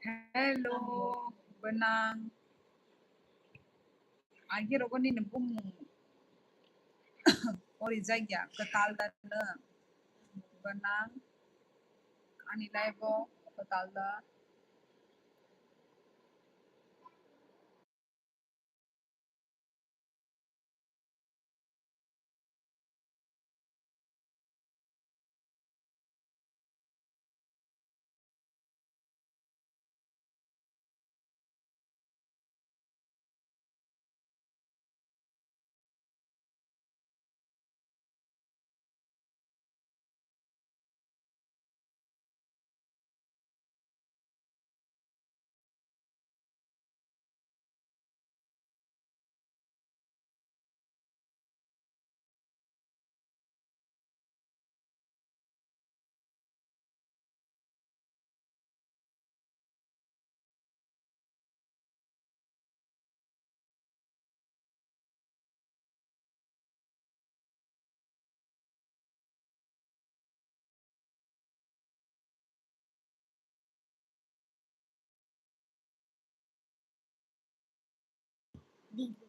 Hello, Benang. Akhir ako ni nabung orizaya katalda na Benang anilay ko katalda.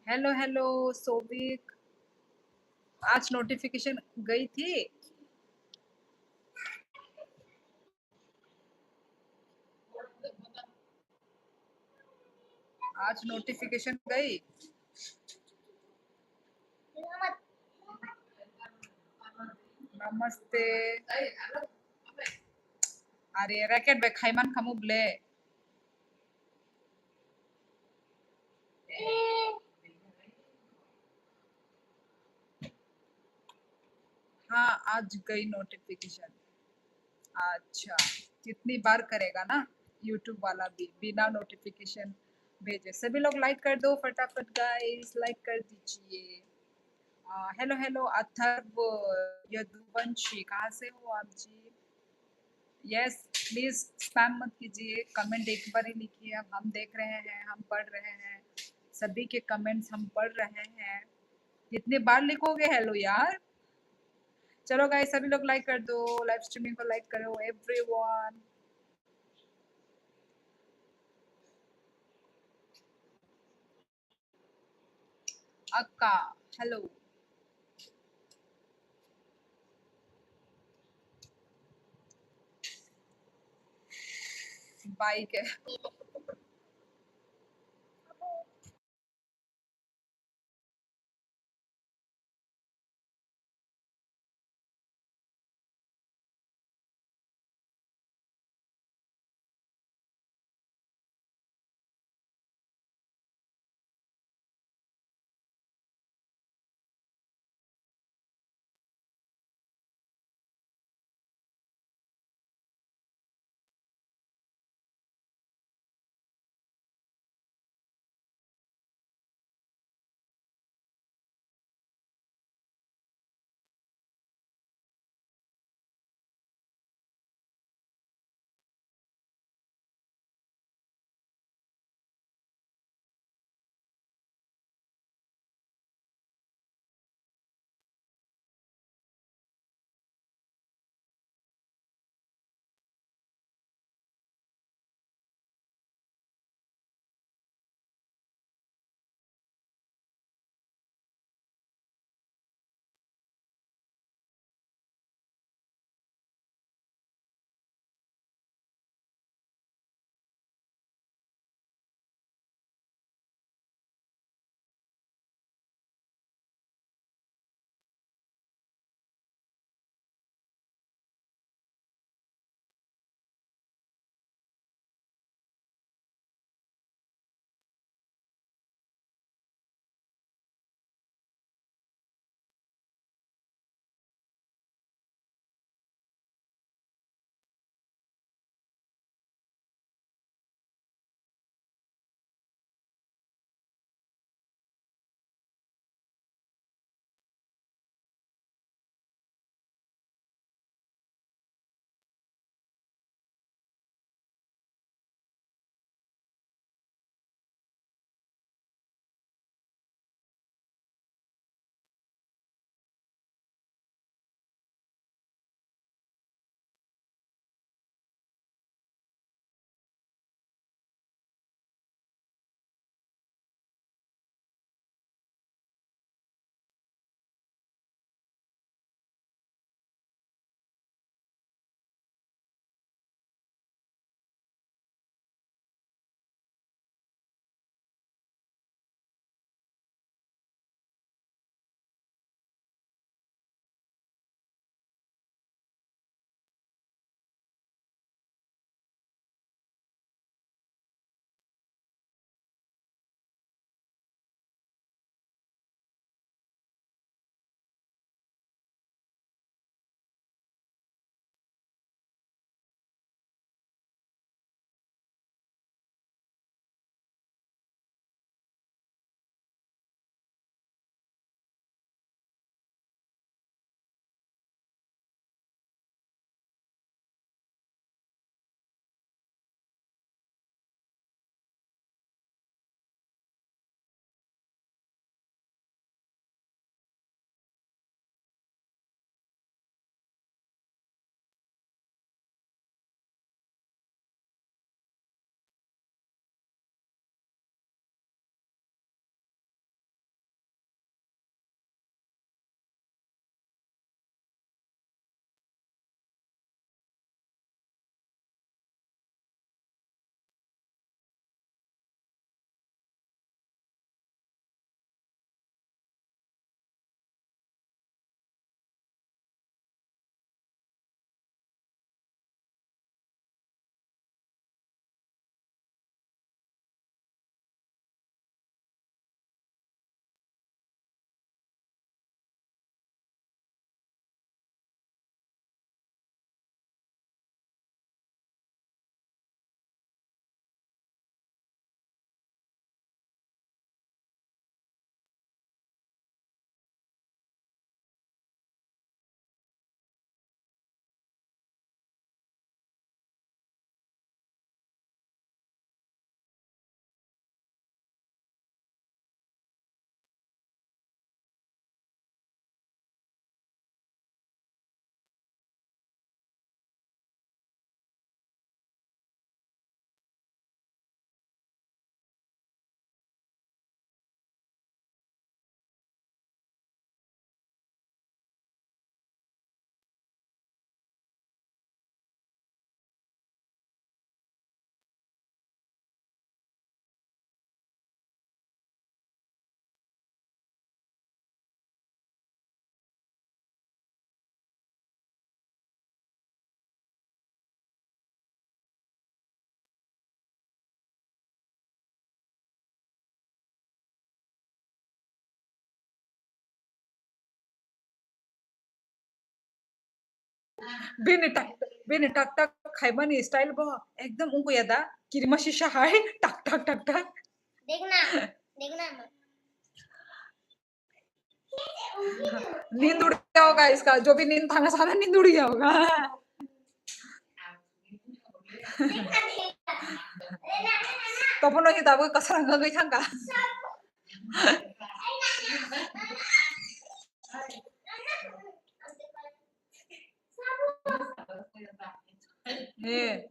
Hello hello Sobik आज notification गई थी आज notification गई नमस्ते अरे रैकेट बे खाइमान खामु ब्ले हाँ आज गई नोटिफिकेशन अच्छा कितनी बार करेगा ना यूट्यूब वाला भी बिना नोटिफिकेशन भेजे सभी लोग लाइक कर दो फटाफट गाइस लाइक कर दीजिए हेलो हेलो अथर्व यदुवंशी कहाँ से हो आप जी यस प्लीज स्पैम मत कीजिए कमेंट एक बार ही लिखिए हम देख रहे हैं हम पढ़ रहे हैं सभी के कमेंट्स हम पढ़ रहे हैं कितने बार लिखोगे हेलो यार चलो गाइस सभी लोग लाइक कर दो लाइव स्ट्रीमिंग को लाइक करो एवरीवन अक्का हेलो बाइक है Bini tak bini tak tak खाइबानि स्टाइल बो एकदम उनको यादा किरिमा शीशा हाय टक टक टक टक देखना देखना मत नींद उड़ गया होगा इसका जो भी नींद था सारा नींद उड़ गया होगा तपन ही दाबो कसरंगा गई थांगा ए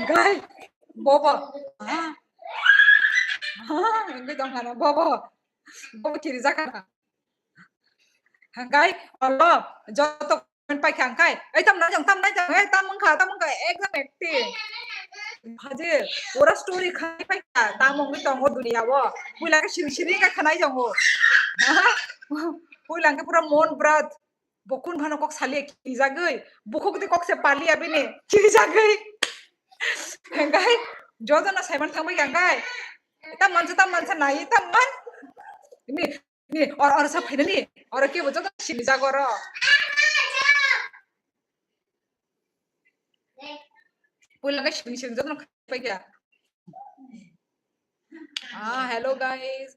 गाय बोबो हाँ हाँ enggak dong kana bobo bobo kiri zakana hangkai Allah joto men pai hangkai tam na jang tam mangka एकदम एक्टिव हाजे पूरा स्टोरी खाई pai ka tamong mi tongo dunia wo pulang ke siri ka khanai jango pulang ke pura mon berat bokun bhano kok sali ki jagai bokok de kok se pali abine ki jagai hangkai jodo na saiman thangbai hangkai tam mansa nai tam man ini or sa phaina ni or ke bojo sili jagoro pulang ke siri jodo na pai kya हाँ hello guys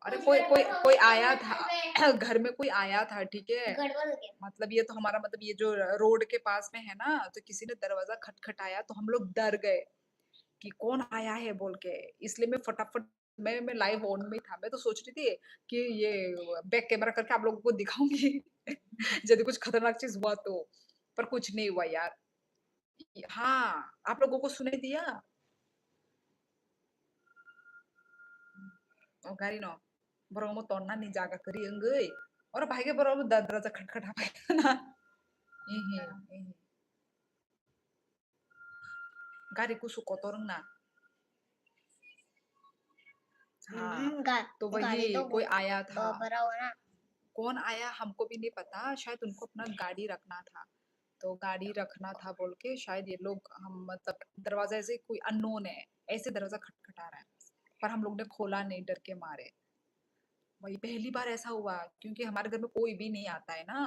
अरे कोई कोई कोई आया था घर में कोई आया था ठीक है गड़बड़ हो गया मतलब ये तो हमारा मतलब ये जो रोड के पास में है ना तो किसी ने दरवाजा खटखटाया तो हम लोग डर गए कि कौन आया है बोल के इसलिए मैं फटाफट मैं लाइव ऑन में था मैं तो सोच रही थी कि ये बैक कैमरा करके आप लोगों को दिखाऊंगी यदि कुछ खतरनाक चीज हुआ तो पर कुछ नहीं हुआ यार हाँ आप लोगों को सुनाई दिया और गाड़ी no बरong mo tonna ni jaga keri enggei ora bahage boro daraja खटखटा पाए ना इहे इहे गाड़ी को सुकोतोरंग ना हाँ तो गाड़ी वही तो कोई आया था भरा हुआ ना कौन आया हमको भी नहीं पता शायद उनको अपना गाड़ी रखना था तो गाड़ी रखना था बोल के शायद ये लोग हम मतलब दरवाजा ऐसे कोई अननोन है ऐसे दरवाजा खटखटा रहा है पर हम लोग ने खोला नहीं डर के मारे वही पहली बार ऐसा हुआ क्योंकि हमारे घर में कोई भी नहीं आता है ना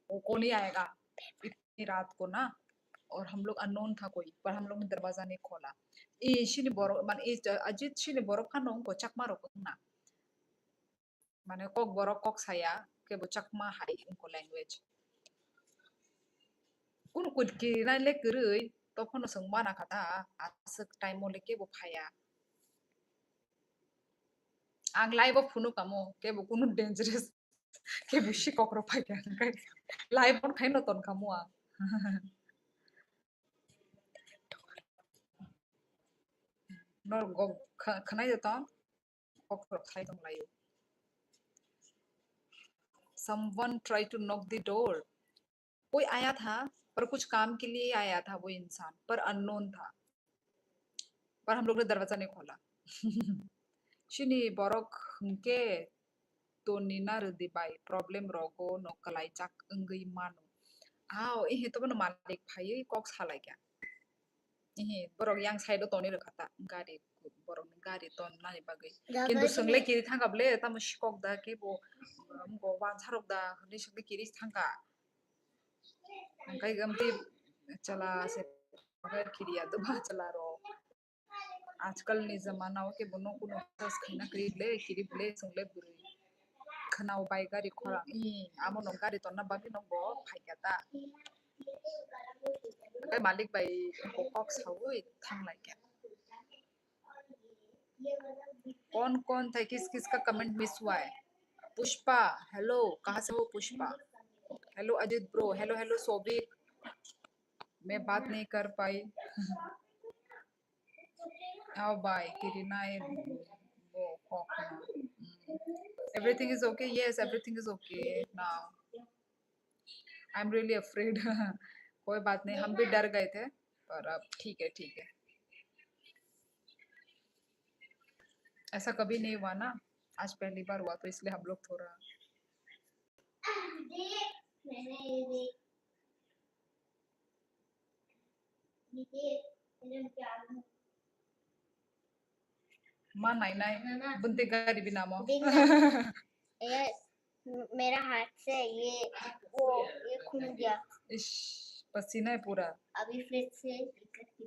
वो कौन ही आएगा इतनी रात को ना और हम लोग अननोन था कोई पर हम लोग ने दरवाजा नहीं खोला ए शिनी बोरो मान ए अजित शिनी बोरो खानो को चकमा रोको ना माने कok borok kok saya ke bo chakma hai उनको language kun kut ki na le kurui to phono song bana kata asuk time mo le ke bo phaya ang lai bo phunu kamo ke bo kunu dangerous ke bo shi kokro phaya kai lai bon khai no ton kamo a no go khanai de ton kokro khai tong lai someone try to knock the door कोई आया था पर कुछ काम के लिए आया था वो इंसान पर अननोन था पर हम लोग ने दरवाजा नहीं खोला Sini borok hengke to nina redi bai problem rogo no kalai chak enggei mano. Aw ihe to no malik phai kok salai kya. Ihe borok yang side to ni rekata gari borok ni gari ton nani bagai. Kintu sengle kiri thanga ble tam shikok da ke bo go wan sarok da ni shikle kiri thanga. Angkai gamti चला से अगर किरिया तो बात चला रो आजकल नि जमाना हो के बनो कुनो सस खैना करिले किरिबले संगले बुरै खनाव बाय गारि खरा इ आमो नं गारि तन्ना बागि नं बो फाइकाता ओमफ्राय मालिक बाय कक सावै थांलाय क्या कौन था किस का कमेंट मिस हुआ है पुष्पा हेलो कहाँ से हो Pushpa hello Ajit bro hello hello Sobik मैं बात नहीं कर पाई Oh, bye, Kirina. Oh, fuck no. Everything is okay. Yes, everything is okay now. I'm really afraid. कोई बात नहीं हम भी डर गए थे पर अब ठीक है ठीक है ऐसा कभी नहीं हुआ ना आज पहली बार हुआ तो इसलिए हम लोग थोड़ा मां नाई नाई नाना bunti gari binamo देखना ये मेरा हाथ से ये वो ये खुल गया इश पसीना है पूरा अभी फिर से करके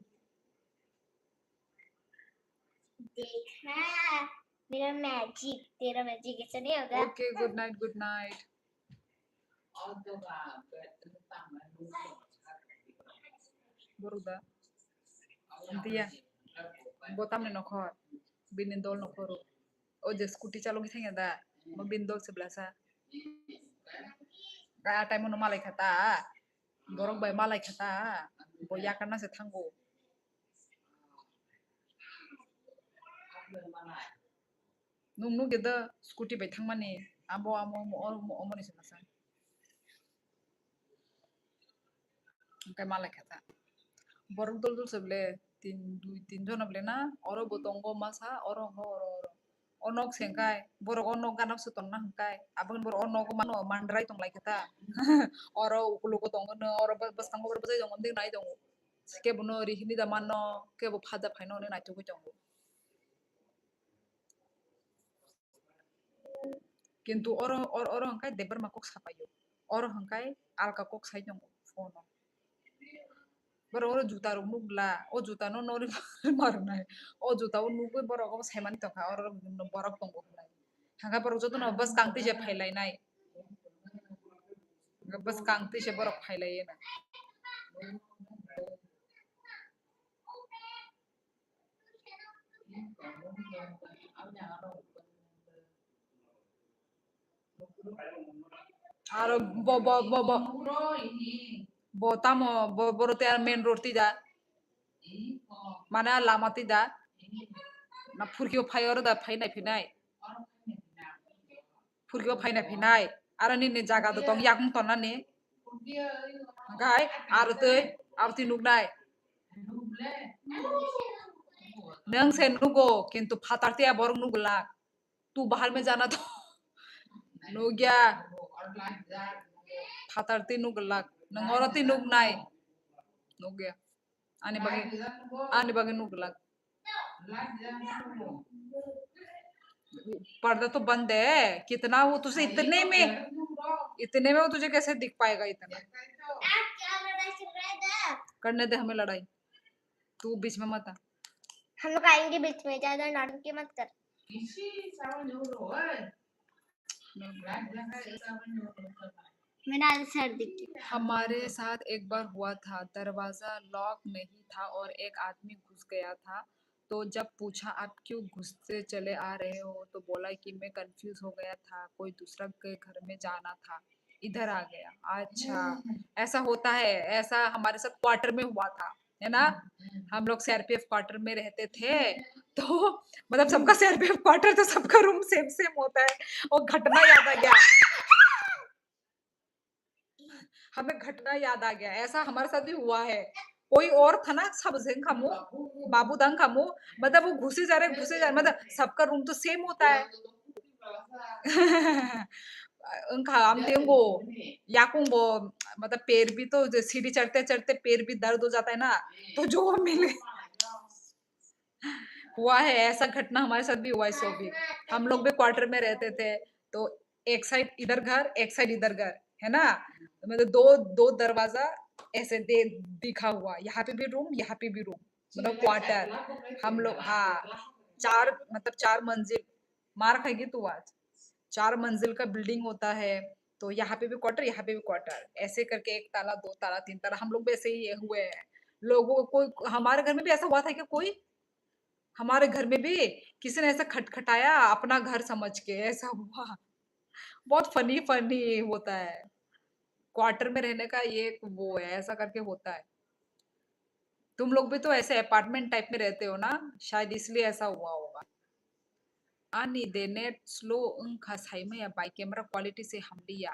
देखा मेरा मैजिक तेरा मैजिक ऐसा नहीं होगा okay good night boruda dia botam ne nokhor binindol nokhoro o je scooty chalongi thenga da mo bindol sebelah sa ka time no malai khata borok bai malai khata boya kana se thango nung nu geda scooty bai thangmani abo amo mo ni semasa kai malai khata borok dol dol seble tin jon able na oro botongo masa oro oro onok sengkai borok onok ganap suton na hangkai abon borok onok mano mandrai tong lai kata oro ukulu ko tong no oro bas tango bas jong nding nai jong ke bono rihini da mano ke bo phaja phaino ne nai tu ko jong কিন্তু oro hangkai debar makok sapayo oro hangkai alka kok sai jong phone boro oro juta rok nugla o juta no nori maru nai o juta o nugoi borok o saimani tongka oro borok tongo nai hangka borok joto no bas kangti je phailai nai bas kangti se borok phailai na aro bo tamo boro te main road ti da mana lama ti da na phurkio phai oro da phai nai phinai phurkio phai nai phinai aro ni ne jaga do tong yak ton na ni gai aro ti nugnai nang se nugo kintu phatar ti borok nugla tu bahar में जाना तो nugya phatar ti nugla nangoro ti nugnai nugya ani bagi nugla पर्दा तो बंद है कितना वो तुझे इतने में वो तुझे कैसे दिख पाएगा इतना क्या लड़ाई चल रहा है इधर करने दे हमें लड़ाई तू बीच में मत आ हम लोग आएंगे बीच में ज्यादा नाटक मत कर मेरा सर दिख हमारे साथ एक बार हुआ था दरवाजा लॉक नहीं था और एक आदमी घुस गया था तो जब पूछा आप क्यों घुसते चले आ रहे हो तो बोला कि मैं कंफ्यूज हो गया था कोई दूसरा के घर में जाना था इधर आ गया अच्छा ऐसा होता है ऐसा हमारे साथ क्वार्टर में हुआ था है ना हम लोग सीआरपीएफ क्वार्टर में रहते थे तो मतलब सबका सीआरपीएफ क्वार्टर तो सबका रूम सेम सेम होता है और घटना याद आ गया हमें घटना याद आ गया ऐसा हमारे साथ भी हुआ है कोई और था ना सब झेंग खामू बाबू दंग खामू मतलब वो घुसे जा रहे मतलब सबका रूम तो सेम होता है उनका हम देंगो याकुंग वो मतलब पैर भी तो सीढ़ी चढ़ते चढ़ते पैर भी दर्द हो जाता है ना तो जो मिले हुआ है ऐसा घटना हमारे साथ भी हुआ है सोभी हम लोग भी क्वार्टर में रहते थे तो एक साइड इधर घर एक साइड इधर घर है ना तो मतलब दो दरवाजा ऐसे दिखा हुआ यहाँ पे भी रूम यहाँ पे भी रूम मतलब क्वार्टर हम लोग हाँ चार मंजिल मार खाएगी तू आज 4 मंजिल का बिल्डिंग होता है तो यहाँ पे भी क्वार्टर यहाँ पे भी क्वार्टर ऐसे करके 1 ताला 2 ताला 3 ताला हम लोग भी ऐसे ही हुए हैं लोगों को हमारे घर में भी ऐसा हुआ था कि कोई हमारे घर में भी किसी ने ऐसा खटखटाया अपना घर समझ के ऐसा हुआ बहुत फनी फनी होता है क्वार्टर में रहने का ये एक वो है ऐसा करके होता है तुम लोग भी तो ऐसे अपार्टमेंट टाइप में रहते हो ना शायद इसलिए ऐसा हुआ होगा ani de net slow unka saimaya by camera quality se hamliya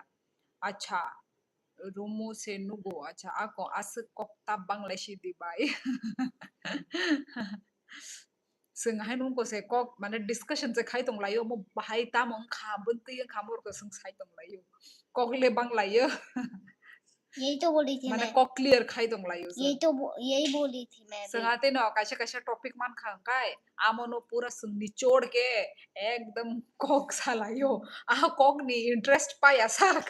अच्छा rumo se nugo अच्छा ako as kokta bangladeshi di bay sing hai nung ko se kok mane discussion se khai tong layo mo bahai ta mong kha bunti kham ko sing sai tong layo kok le bang layo यही तो बोली थी माने मैं। Kock clear खाई दंग लायो यही बोली थी मैं भी। संगाते न कैसे कैसे टॉपिक मान खांकाय आमनो पूरा निचोड़ के एकदम कॉक सालायो आ कॉक नि इंटरेस्ट पाया साक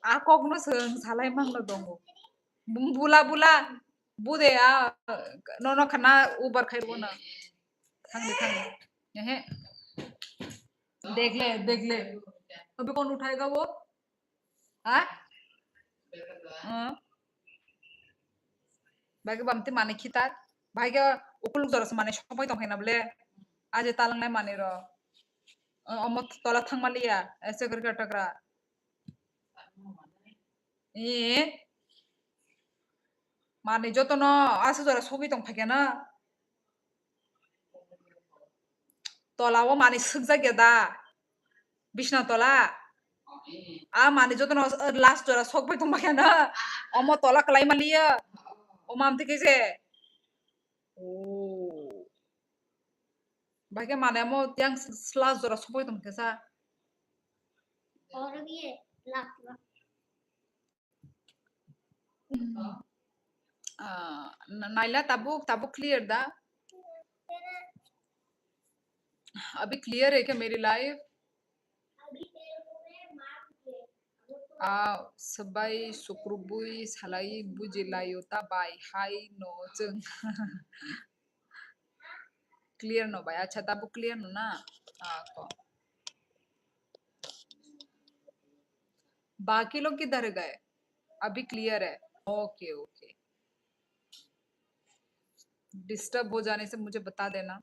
आ कॉक नो सालाय मांगनो दंगो बुला बुला बुदे नो खाना ऊबर खैरबो ना थांगे यहे देख ले अभी कौन उठाएगा वो हाँ बाकी बमती माने खितात भाई के उकुल जरस माने समय तो हैना बोले आज तालंग माने रो अमत तला थांग मालिया ऐसे करके अटकरा ए माने जो तो न आसे जरा सोबी तो फके ना तला वो माने सुगजा गेदा बिष्णा तला आ माने जो तो न लास्ट जरा सोबी तो फके ना अमत तला कलाई मालिया ओ मामती कैसे ओ भाई माने मो yang slas jora sopoy tum kesa और भी है लाख नाइला ताबू क्लियर दा अभी क्लियर है क्या मेरी लाइफ सबाई सुक्रुबुई सालाई बुजिलायो ताबाई हाई नो जों क्लियर नो भाई अच्छा ताबू क्लियर नो ना को बाकी लोग किधर गए अभी क्लियर है ओके ओके डिस्टर्ब हो जाने से मुझे बता देना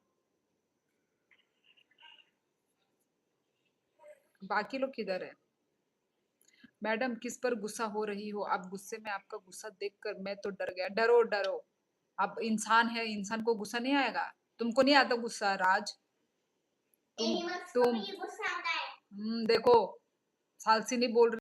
बाकी लोग किधर है मैडम किस पर गुस्सा हो रही हो आप गुस्से में आपका गुस्सा देखकर मैं तो डर गया डरो डरो अब इंसान है इंसान को गुस्सा नहीं आएगा तुमको नहीं आता गुस्सा राज तुम देखो सालसी नहीं बोल रही